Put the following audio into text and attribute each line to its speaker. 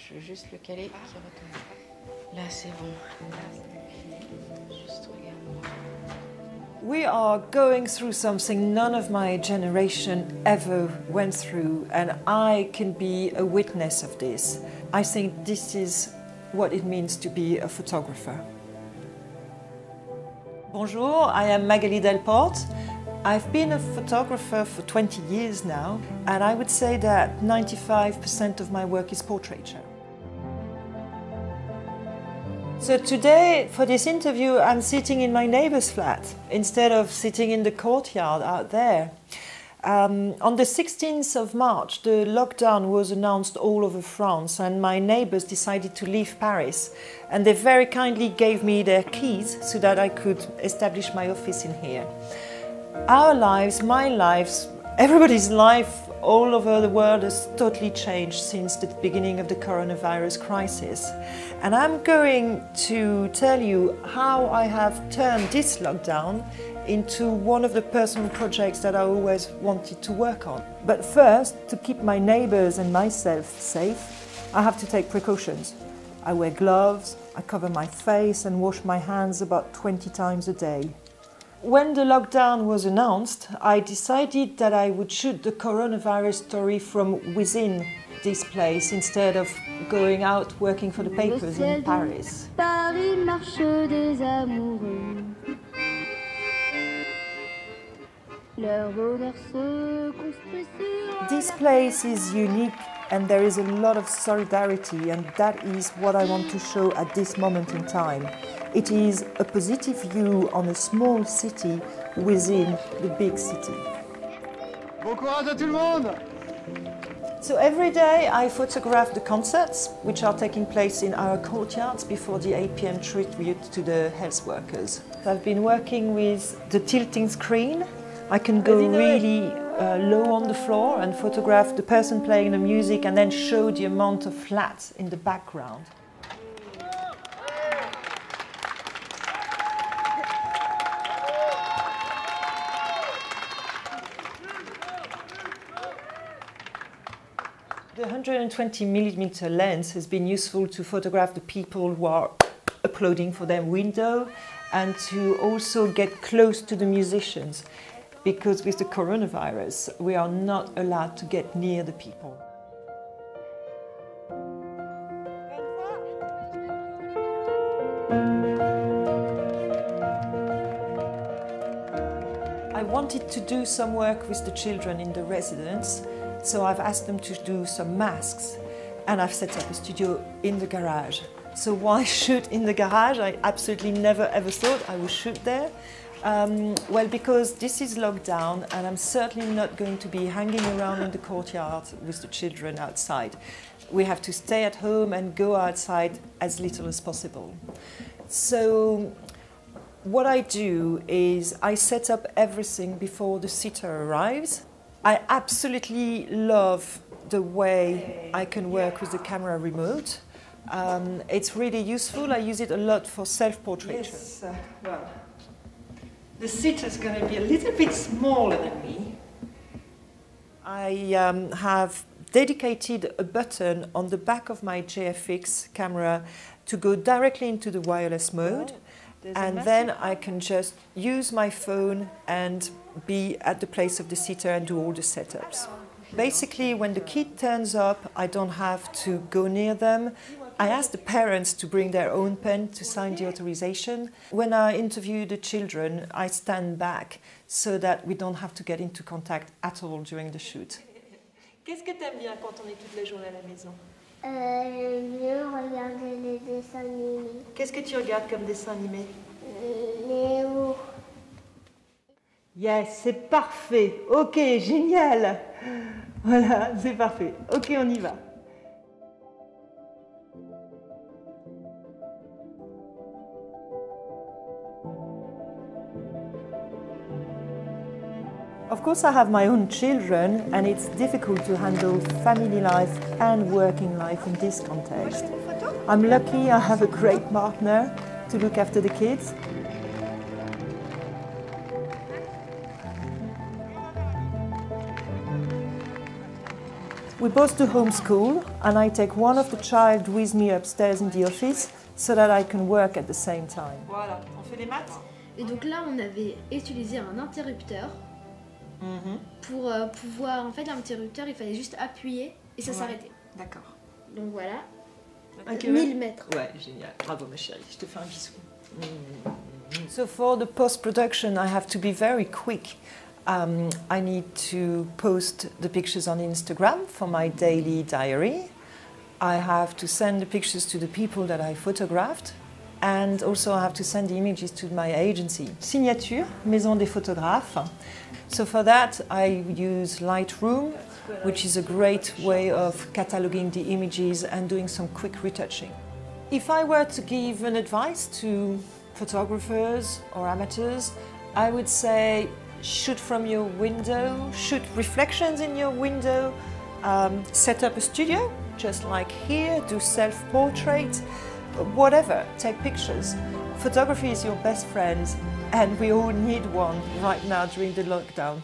Speaker 1: Je veux juste le caler qui retombe. Là, c'est bon. Juste regarde-moi.
Speaker 2: We are going through something none of my generation ever went through, and I can be a witness of this. I think this is what it means to be a photographer. Bonjour, I am Magali Delporte. I've been a photographer for 20 years now, and I would say that 95% of my work is portraiture. So today, for this interview, I'm sitting in my neighbor's flat instead of sitting in the courtyard out there. On the 16th of March, the lockdown was announced all over France, and my neighbors decided to leave Paris. And they very kindly gave me their keys so that I could establish my office in here. Our lives, my lives, everybody's life all over the world has totally changed since the beginning of the coronavirus crisis. And I'm going to tell you how I have turned this lockdown into one of the personal projects that I always wanted to work on. But first, to keep my neighbors and myself safe, I have to take precautions. I wear gloves, I cover my face and wash my hands about 20 times a day. When the lockdown was announced, I decided that I would shoot the coronavirus story from within this place instead of going out working for the papers in Paris.
Speaker 3: Paris, marche des amoureux. Leur bonheur se construit sur.
Speaker 2: This place is unique and there is a lot of solidarity, and that is what I want to show at this moment in time. It is a positive view on a small city within the big city.
Speaker 4: Bon courage à tout le monde!
Speaker 2: So every day I photograph the concerts which are taking place in our courtyards before the 8 p.m. tribute to the health workers. I've been working with the tilting screen. I can go really low on the floor and photograph the person playing the music and then show the amount of flats in the background. The 120mm lens has been useful to photograph the people who are uploading for their window and to also get close to the musicians, because with the coronavirus we are not allowed to get near the people. I wanted to do some work with the children in the residence, so I've asked them to do some masks, and I've set up a studio in the garage. So why shoot in the garage? I absolutely never ever thought I would shoot there. Well, because this is locked down and I'm certainly not going to be hanging around in the courtyard with the children outside. We have to stay at home and go outside as little as possible. So what I do is I set up everything before the sitter arrives. I absolutely love the way I can work with the camera remote. It's really useful. I use it a lot for self-portraiture. Yes, well, the sitter's going to be a little bit smaller than me. I have dedicated a button on the back of my JFX camera to go directly into the wireless mode. And then I can just use my phone and be at the place of the sitter and do all the setups. Basically, when the kid turns up, I don't have to go near them. I ask the parents to bring their own pen to sign the authorization. When I interview the children, I stand back so that we don't have to get into contact at all during the shoot. Qu'est-ce que t'aimes bien quand on est toute la journée à la maison?
Speaker 3: J'aime bien regarder les dessins animés.
Speaker 2: Qu'est-ce que tu regardes comme dessin animé?
Speaker 3: Léo.
Speaker 2: Yes, c'est parfait. Ok, génial. Voilà, c'est parfait. Ok, on y va. Of course, I have my own children, and it's difficult to handle family life and working life in this context. I'm lucky I have a great partner to look after the kids. We both do homeschool, and I take one of the child with me upstairs in the office so that I can work at the same time. Voilà, on fait les maths.
Speaker 5: Et donc là, on avait utilisé un interrupteur pour pouvoir... En fait, l'interrupteur, il fallait juste appuyer et ça s'arrêtait.
Speaker 2: D'accord.
Speaker 5: Donc voilà.
Speaker 2: 1000 mètres. Ouais, génial. Bravo ma chérie, je te fais un bisou. So for the post-production, I have to be very quick. I need to post the pictures on Instagram for my daily diary. I have to send the pictures to the people that I photographed. And also I have to send the images to my agency. Signature, Maison des photographes. So for that I use Lightroom, which is a great way of cataloging the images and doing some quick retouching. If I were to give an advice to photographers or amateurs, I would say shoot from your window, shoot reflections in your window, set up a studio, just like here, do self-portrait, whatever, take pictures. Photography is your best friend, and we all need one right now during the lockdown.